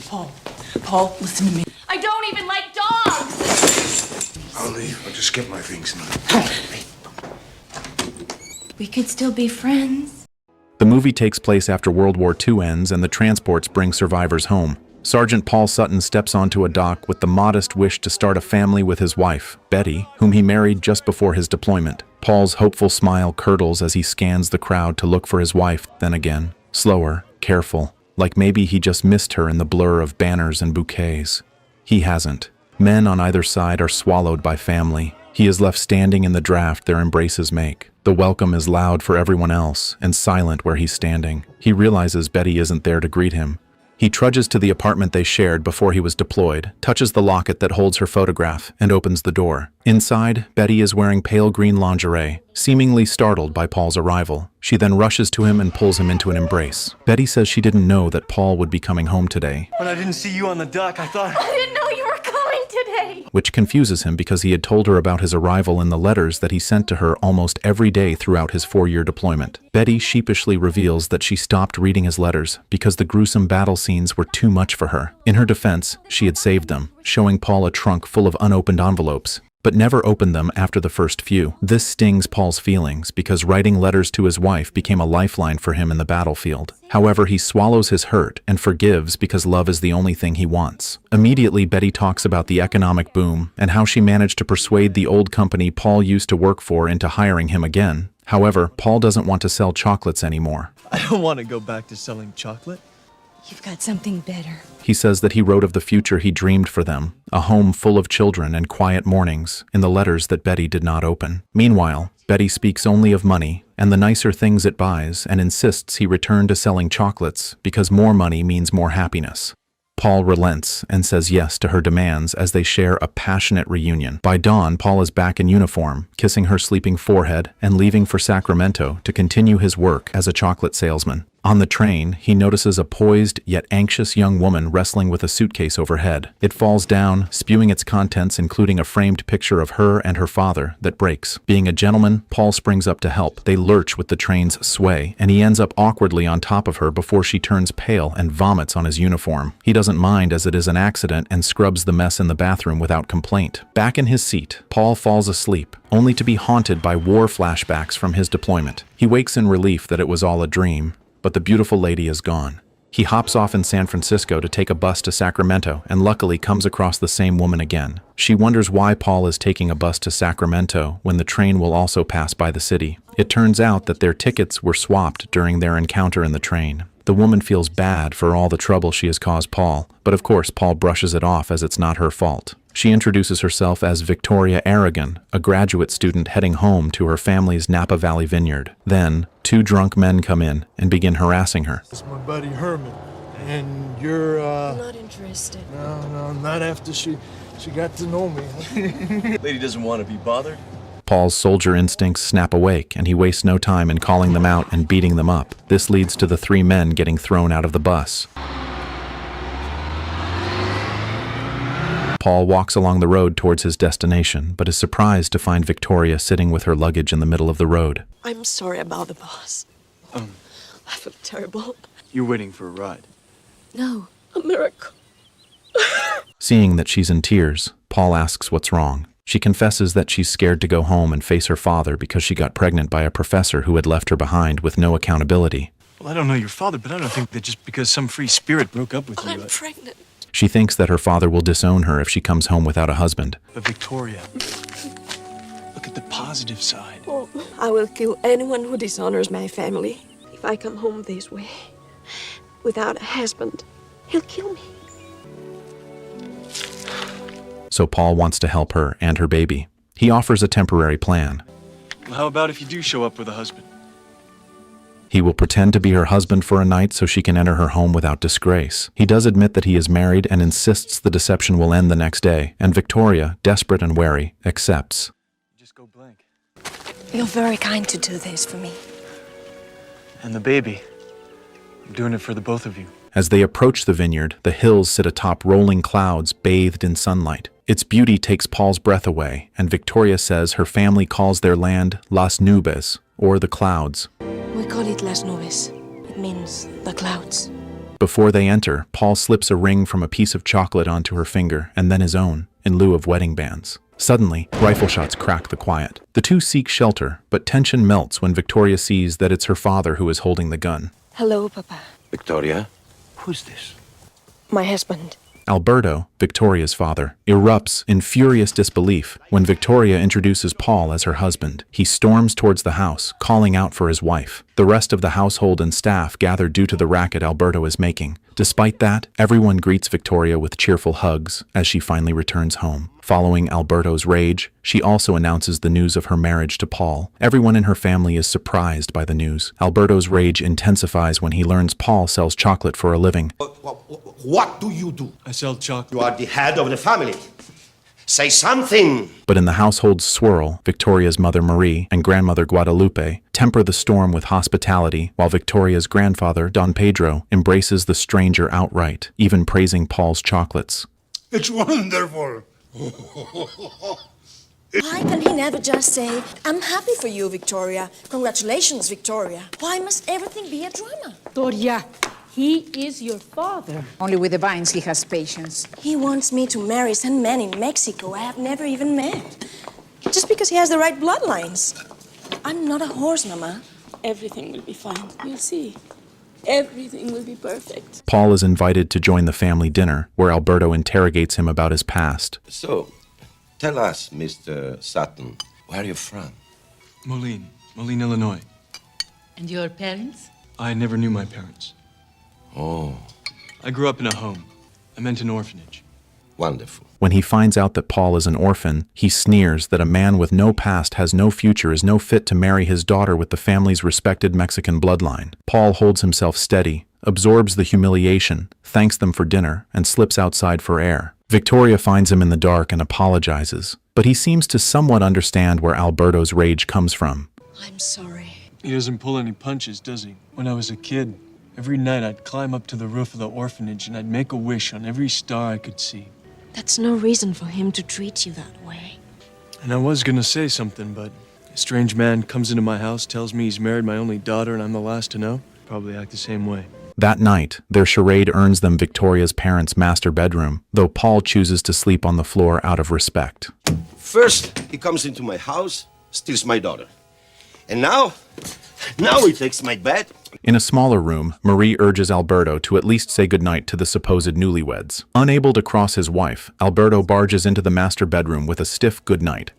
Paul, listen to me. I don't even like dogs! I'll leave. I'll just get my things now. We could still be friends. The movie takes place after World War II ends and the transports bring survivors home. Sergeant Paul Sutton steps onto a dock with the modest wish to start a family with his wife, Betty, whom he married just before his deployment. Paul's hopeful smile curdles as he scans the crowd to look for his wife, then again, slower, careful, like maybe he just missed her in the blur of banners and bouquets. He hasn't. Men on either side are swallowed by family. He is left standing in the draft their embraces make. The welcome is loud for everyone else and silent where he's standing. He realizes Betty isn't there to greet him. He trudges to the apartment they shared before he was deployed, touches the locket that holds her photograph, and opens the door. Inside, Betty is wearing pale green lingerie, seemingly startled by Paul's arrival. She then rushes to him and pulls him into an embrace. Betty says she didn't know that Paul would be coming home today. When I didn't see you on the dock, I thought... I didn't know you were coming today! Which confuses him because he had told her about his arrival in the letters that he sent to her almost every day throughout his 4-year deployment. Betty sheepishly reveals that she stopped reading his letters because the gruesome battle scenes were too much for her. In her defense, she had saved them, showing Paul a trunk full of unopened envelopes, but never opened them after the first few. This stings Paul's feelings because writing letters to his wife became a lifeline for him in the battlefield. However, he swallows his hurt and forgives because love is the only thing he wants. Immediately, Betty talks about the economic boom and how she managed to persuade the old company Paul used to work for into hiring him again. However, Paul doesn't want to sell chocolates anymore. I don't want to go back to selling chocolate. You've got something better. He says that he wrote of the future he dreamed for them, a home full of children and quiet mornings, in the letters that Betty did not open. Meanwhile, Betty speaks only of money and the nicer things it buys and insists he return to selling chocolates because more money means more happiness. Paul relents and says yes to her demands as they share a passionate reunion. By dawn, Paul is back in uniform, kissing her sleeping forehead and leaving for Sacramento to continue his work as a chocolate salesman. On the train, he notices a poised yet anxious young woman wrestling with a suitcase overhead. It falls down, spewing its contents including a framed picture of her and her father that breaks. Being a gentleman, Paul springs up to help. They lurch with the train's sway, and he ends up awkwardly on top of her before she turns pale and vomits on his uniform. He doesn't mind as it is an accident and scrubs the mess in the bathroom without complaint. Back in his seat, Paul falls asleep, only to be haunted by war flashbacks from his deployment. He wakes in relief that it was all a dream, but the beautiful lady is gone. He hops off in San Francisco to take a bus to Sacramento and luckily comes across the same woman again. She wonders why Paul is taking a bus to Sacramento when the train will also pass by the city. It turns out that their tickets were swapped during their encounter in the train. The woman feels bad for all the trouble she has caused Paul, but of course Paul brushes it off as it's not her fault. She introduces herself as Victoria Aragon, a graduate student heading home to her family's Napa Valley vineyard. Then, 2 drunk men come in and begin harassing her. It's my buddy Herman, and you're, I'm not interested. No, not after she got to know me. Lady doesn't want to be bothered. Paul's soldier instincts snap awake, and he wastes no time in calling them out and beating them up. This leads to the 3 men getting thrown out of the bus. Paul walks along the road towards his destination, but is surprised to find Victoria sitting with her luggage in the middle of the road. I'm sorry about the boss. I feel terrible. You're waiting for a ride. No, a miracle. Seeing that she's in tears, Paul asks what's wrong. She confesses that she's scared to go home and face her father because she got pregnant by a professor who had left her behind with no accountability. Well, I don't know your father, but I don't think that just because some free spirit broke up with you... I'm pregnant. She thinks that her father will disown her if she comes home without a husband. But Victoria, look at the positive side. Oh, I will kill anyone who dishonors my family. If I come home this way, without a husband, he'll kill me. So Paul wants to help her and her baby. He offers a temporary plan. Well, how about if you do show up with a husband? He will pretend to be her husband for a night so she can enter her home without disgrace. He does admit that he is married and insists the deception will end the next day, and Victoria, desperate and wary, accepts. Just go blank. You're very kind to do this for me. And the baby. I'm doing it for the both of you. As they approach the vineyard, the hills sit atop rolling clouds bathed in sunlight. Its beauty takes Paul's breath away, and Victoria says her family calls their land Las Nubes, or the clouds. We call it Las Nubes. It means the clouds. Before they enter, Paul slips a ring from a piece of chocolate onto her finger and then his own, in lieu of wedding bands. Suddenly, rifle shots crack the quiet. The two seek shelter, but tension melts when Victoria sees that it's her father who is holding the gun. Hello, Papa. Victoria, who's this? My husband. Alberto, Victoria's father, erupts in furious disbelief when Victoria introduces Paul as her husband. He storms towards the house, calling out for his wife. The rest of the household and staff gather due to the racket Alberto is making. Despite that, everyone greets Victoria with cheerful hugs as she finally returns home. Following Alberto's rage, she also announces the news of her marriage to Paul. Everyone in her family is surprised by the news. Alberto's rage intensifies when he learns Paul sells chocolate for a living. What do you do? I sell chocolate. You are the head of the family. Say something. But in the household's swirl, Victoria's mother Marie and grandmother Guadalupe temper the storm with hospitality, while Victoria's grandfather, Don Pedro, embraces the stranger outright, even praising Paul's chocolates. It's wonderful. Why can he never just say, I'm happy for you, Victoria. Congratulations, Victoria. Why must everything be a drama? Victoria, he is your father. Only with the vines he has patience. He wants me to marry some man in Mexico I have never even met. Just because he has the right bloodlines. I'm not a horse, Mama. Everything will be fine. You'll see. Everything will be perfect. Paul is invited to join the family dinner, where Alberto interrogates him about his past. So, tell us, Mr. Sutton, where are you from? Moline, Illinois. And your parents? I never knew my parents. Oh, I grew up in a home. I meant an orphanage. wonderful. When he finds out that Paul is an orphan, he sneers that a man with no past has no future, is no fit to marry his daughter with the family's respected Mexican bloodline. Paul holds himself steady, absorbs the humiliation, thanks them for dinner, and slips outside for air. Victoria finds him in the dark and apologizes, but he seems to somewhat understand where Alberto's rage comes from. I'm sorry. He doesn't pull any punches, does he? When I was a kid, every night I'd climb up to the roof of the orphanage and I'd make a wish on every star I could see. That's no reason for him to treat you that way. And I was gonna say something, but a strange man comes into my house, tells me he's married my only daughter and I'm the last to know. Probably act the same way. That night, their charade earns them Victoria's parents' master bedroom, though Paul chooses to sleep on the floor out of respect. First, he comes into my house, steals my daughter. And now he takes my bed. In a smaller room, Marie urges Alberto to at least say goodnight to the supposed newlyweds. Unable to cross his wife, Alberto barges into the master bedroom with a stiff goodnight.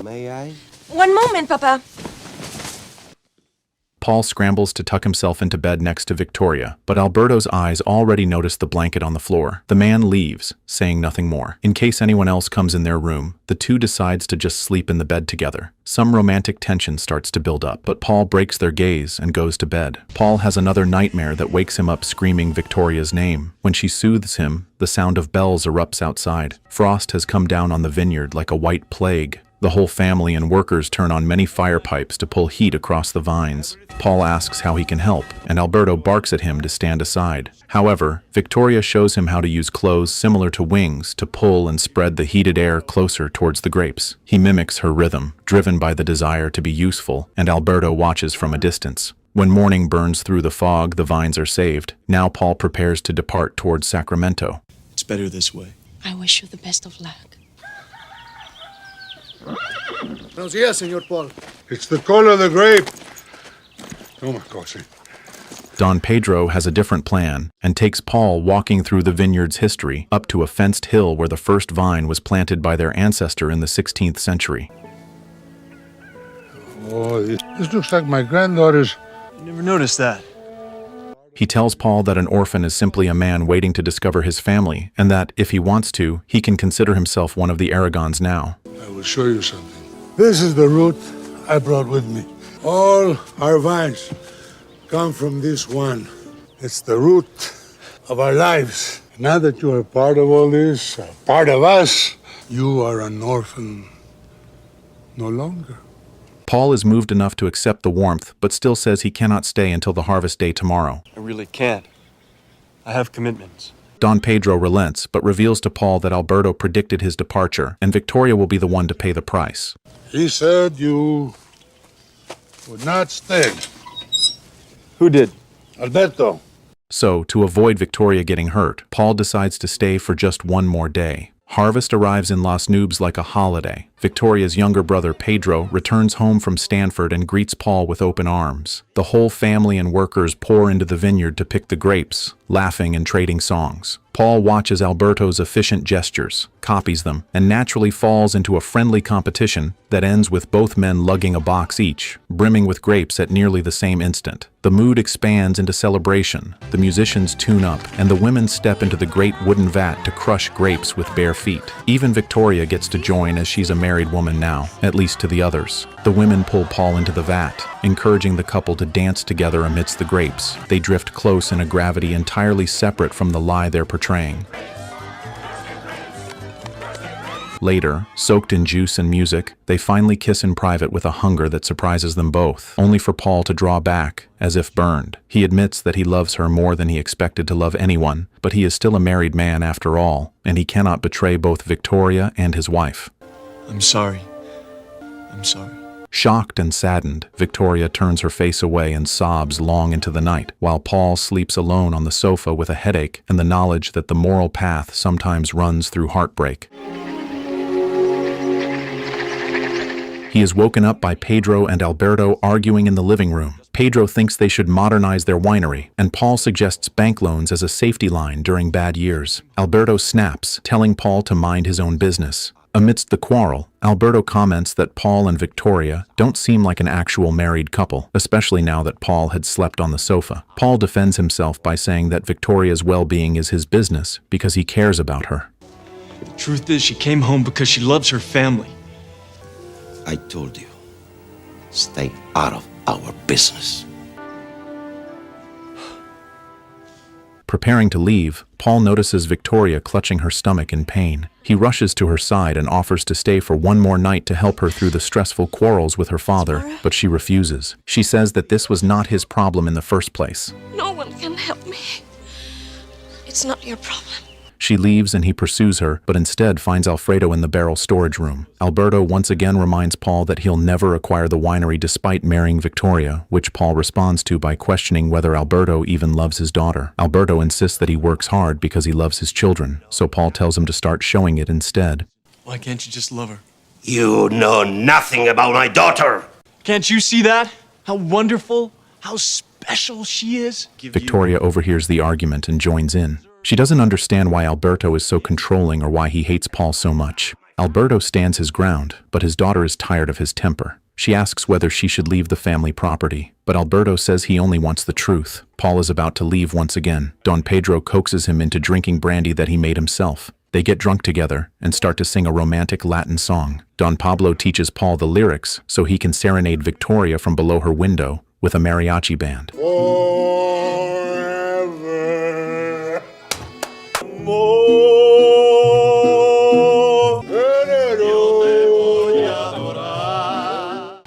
May I? One moment, Papa. Paul scrambles to tuck himself into bed next to Victoria, but Alberto's eyes already notice the blanket on the floor. The man leaves, saying nothing more. In case anyone else comes in their room, the two decides to just sleep in the bed together. Some romantic tension starts to build up, but Paul breaks their gaze and goes to bed. Paul has another nightmare that wakes him up screaming Victoria's name. When she soothes him, the sound of bells erupts outside. Frost has come down on the vineyard like a white plague. The whole family and workers turn on many fire pipes to pull heat across the vines. Paul asks how he can help, and Alberto barks at him to stand aside. However, Victoria shows him how to use clothes similar to wings to pull and spread the heated air closer towards the grapes. He mimics her rhythm, driven by the desire to be useful, and Alberto watches from a distance. When morning burns through the fog, the vines are saved. Now Paul prepares to depart towards Sacramento. It's better this way. I wish you the best of luck. Buenos dias, Señor Paul. It's the call of the grape. Toma, Cosi. Don Pedro has a different plan and takes Paul walking through the vineyard's history up to a fenced hill where the first vine was planted by their ancestor in the 16th century. Oh, this looks like my granddaughter's. Never noticed that. He tells Paul that an orphan is simply a man waiting to discover his family, and that, if he wants to, he can consider himself one of the Aragons now. I will show you something. This is the root I brought with me. All our vines come from this one. It's the root of our lives. Now that you are part of all this, a part of us, you are an orphan no longer. Paul is moved enough to accept the warmth, but still says he cannot stay until the harvest day tomorrow. I really can't. I have commitments. Don Pedro relents, but reveals to Paul that Alberto predicted his departure, and Victoria will be the one to pay the price. He said you would not stay. Who did? Alberto. So, to avoid Victoria getting hurt, Paul decides to stay for just one more day. Harvest arrives in Las Nubes like a holiday. Victoria's younger brother Pedro returns home from Stanford and greets Paul with open arms. The whole family and workers pour into the vineyard to pick the grapes, laughing and trading songs. Paul watches Alberto's efficient gestures, copies them, and naturally falls into a friendly competition that ends with both men lugging a box each, brimming with grapes at nearly the same instant. The mood expands into celebration, the musicians tune up, and the women step into the great wooden vat to crush grapes with bare feet. Even Victoria gets to join as she's a married woman now, at least to the others. The women pull Paul into the vat, encouraging the couple to dance together amidst the grapes. They drift close in a gravity entirely separate from the lie they're portraying. Later, soaked in juice and music, they finally kiss in private with a hunger that surprises them both, only for Paul to draw back, as if burned. He admits that he loves her more than he expected to love anyone, but he is still a married man after all, and he cannot betray both Victoria and his wife. I'm sorry. I'm sorry. Shocked and saddened, Victoria turns her face away and sobs long into the night, while Paul sleeps alone on the sofa with a headache and the knowledge that the moral path sometimes runs through heartbreak. He is woken up by Pedro and Alberto arguing in the living room. Pedro thinks they should modernize their winery, and Paul suggests bank loans as a safety line during bad years. Alberto snaps, telling Paul to mind his own business. Amidst the quarrel, Alberto comments that Paul and Victoria don't seem like an actual married couple, especially now that Paul had slept on the sofa. Paul defends himself by saying that Victoria's well-being is his business because he cares about her. The truth is, she came home because she loves her family. I told you, stay out of our business. Preparing to leave, Paul notices Victoria clutching her stomach in pain. He rushes to her side and offers to stay for one more night to help her through the stressful quarrels with her father, but she refuses. She says that this was not his problem in the first place. No one can help me. It's not your problem. She leaves and he pursues her, but instead finds Alfredo in the barrel storage room. Alberto once again reminds Paul that he'll never acquire the winery despite marrying Victoria, which Paul responds to by questioning whether Alberto even loves his daughter. Alberto insists that he works hard because he loves his children, so Paul tells him to start showing it instead. Why can't you just love her? You know nothing about my daughter. Can't you see that? How wonderful, how special she is? Victoria overhears the argument and joins in. She doesn't understand why Alberto is so controlling or why he hates Paul so much. Alberto stands his ground, but his daughter is tired of his temper. She asks whether she should leave the family property, but Alberto says he only wants the truth. Paul is about to leave once again. Don Pedro coaxes him into drinking brandy that he made himself. They get drunk together and start to sing a romantic Latin song. Don Pablo teaches Paul the lyrics so he can serenade Victoria from below her window with a mariachi band.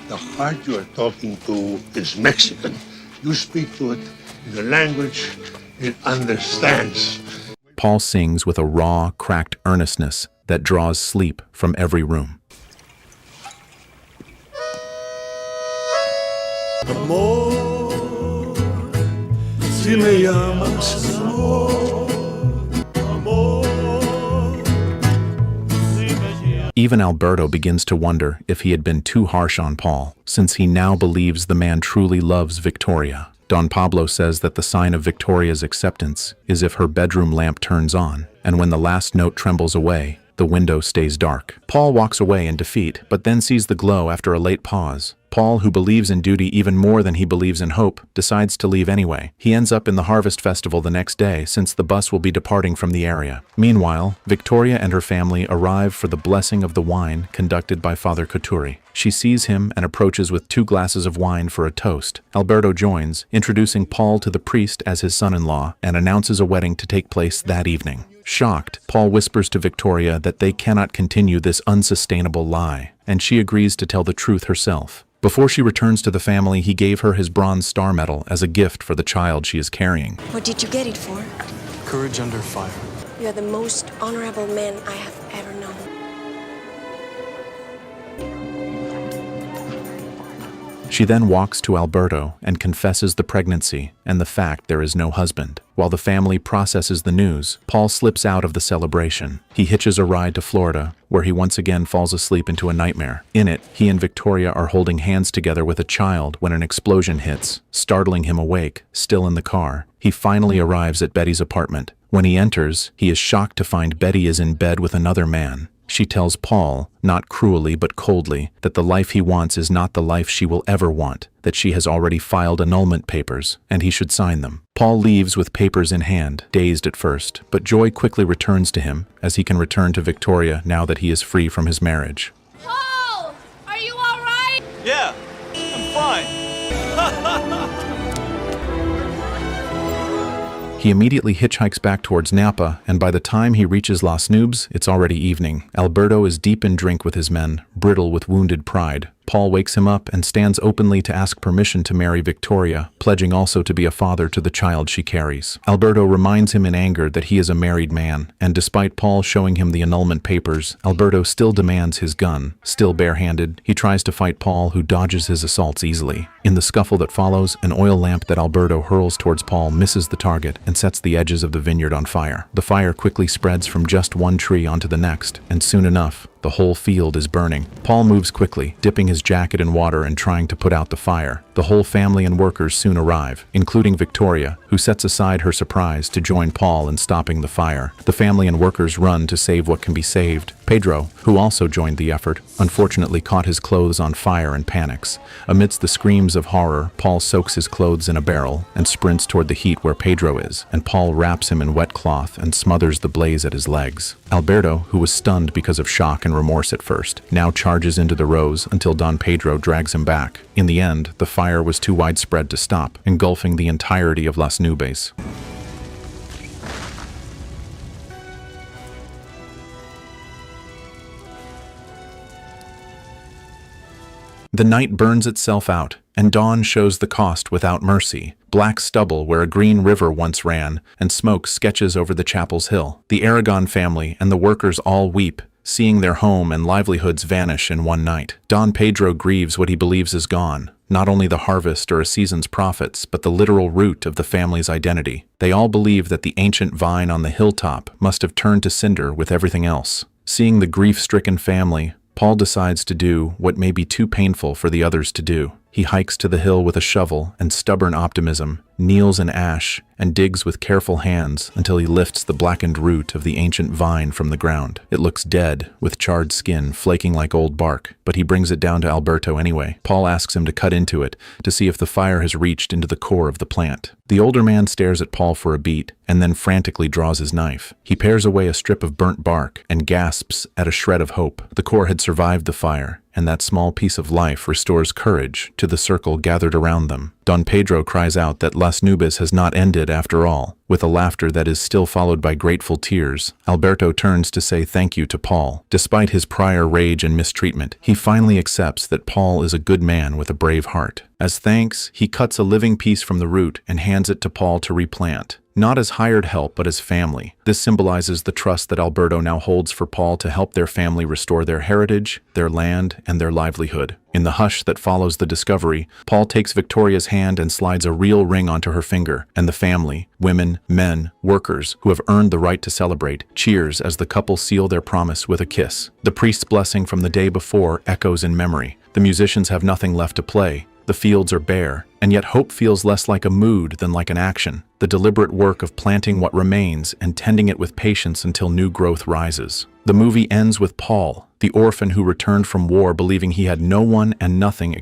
The heart you are talking to is Mexican. You speak to it in the language it understands. Paul sings with a raw, cracked earnestness that draws sleep from every room. Amor, si me llamas amor. Even Alberto begins to wonder if he had been too harsh on Paul, since he now believes the man truly loves Victoria. Don Pablo says that the sign of Victoria's acceptance is if her bedroom lamp turns on, and when the last note trembles away, the window stays dark. Paul walks away in defeat, but then sees the glow after a late pause. Paul, who believes in duty even more than he believes in hope, decides to leave anyway. He ends up in the Harvest Festival the next day, since the bus will be departing from the area. Meanwhile, Victoria and her family arrive for the blessing of the wine conducted by Father Couturi. She sees him and approaches with 2 glasses of wine for a toast. Alberto joins, introducing Paul to the priest as his son-in-law, and announces a wedding to take place that evening. Shocked, Paul whispers to Victoria that they cannot continue this unsustainable lie, and she agrees to tell the truth herself. Before she returns to the family, he gave her his Bronze Star Medal as a gift for the child she is carrying. What did you get it for? Courage under fire. You are the most honorable man I have ever known. She then walks to Alberto and confesses the pregnancy and the fact there is no husband. While the family processes the news, Paul slips out of the celebration. He hitches a ride to Florida, where he once again falls asleep into a nightmare. In it, he and Victoria are holding hands together with a child when an explosion hits, startling him awake, still in the car. He finally arrives at Betty's apartment. When he enters, he is shocked to find Betty is in bed with another man. She tells Paul, not cruelly but coldly, that the life he wants is not the life she will ever want, that she has already filed annulment papers, and he should sign them. Paul leaves with papers in hand, dazed at first, but joy quickly returns to him, as he can return to Victoria now that he is free from his marriage. Paul! Are you all right? Yeah, I'm fine. He immediately hitchhikes back towards Napa, and by the time he reaches Las Nubes, it's already evening. Alberto is deep in drink with his men, brittle with wounded pride. Paul wakes him up and stands openly to ask permission to marry Victoria, pledging also to be a father to the child she carries. Alberto reminds him in anger that he is a married man, and despite Paul showing him the annulment papers, Alberto still demands his gun. Still barehanded, he tries to fight Paul, who dodges his assaults easily. In the scuffle that follows, an oil lamp that Alberto hurls towards Paul misses the target and sets the edges of the vineyard on fire. The fire quickly spreads from just one tree onto the next, and soon enough, the whole field is burning. Paul moves quickly, dipping his jacket in water and trying to put out the fire. The whole family and workers soon arrive, including Victoria, who sets aside her surprise to join Paul in stopping the fire. The family and workers run to save what can be saved. Pedro, who also joined the effort, unfortunately caught his clothes on fire and panics. Amidst the screams of horror, Paul soaks his clothes in a barrel and sprints toward the heat where Pedro is, and Paul wraps him in wet cloth and smothers the blaze at his legs. Alberto, who was stunned because of shock and remorse at first, now charges into the rows until Don Pedro drags him back. In the end, the fire was too widespread to stop, engulfing the entirety of Las Nubes. The night burns itself out, and dawn shows the cost without mercy. Black stubble where a green river once ran, and smoke sketches over the chapel's hill. The Aragon family and the workers all weep, seeing their home and livelihoods vanish in one night. Don Pedro grieves what he believes is gone, not only the harvest or a season's profits, but the literal root of the family's identity. They all believe that the ancient vine on the hilltop must have turned to cinder with everything else. Seeing the grief-stricken family, Paul decides to do what may be too painful for the others to do. He hikes to the hill with a shovel and stubborn optimism, kneels in ash, and digs with careful hands until he lifts the blackened root of the ancient vine from the ground. It looks dead, with charred skin flaking like old bark, but he brings it down to Alberto anyway. Paul asks him to cut into it to see if the fire has reached into the core of the plant. The older man stares at Paul for a beat and then frantically draws his knife. He pares away a strip of burnt bark and gasps at a shred of hope. The core had survived the fire, and that small piece of life restores courage to the circle gathered around them. Don Pedro cries out that Las Nubes has not ended after all. With a laughter that is still followed by grateful tears, Alberto turns to say thank you to Paul. Despite his prior rage and mistreatment, he finally accepts that Paul is a good man with a brave heart. As thanks, he cuts a living piece from the root and hands it to Paul to replant. Not as hired help, but as family. This symbolizes the trust that Alberto now holds for Paul to help their family restore their heritage, their land, and their livelihood. In the hush that follows the discovery, Paul takes Victoria's hand and slides a real ring onto her finger, and the family, women, men, workers, who have earned the right to celebrate, cheers as the couple seal their promise with a kiss. The priest's blessing from the day before echoes in memory. The musicians have nothing left to play. The fields are bare, and yet hope feels less like a mood than like an action. The deliberate work of planting what remains and tending it with patience until new growth rises. The movie ends with Paul, the orphan who returned from war believing he had no one and nothing except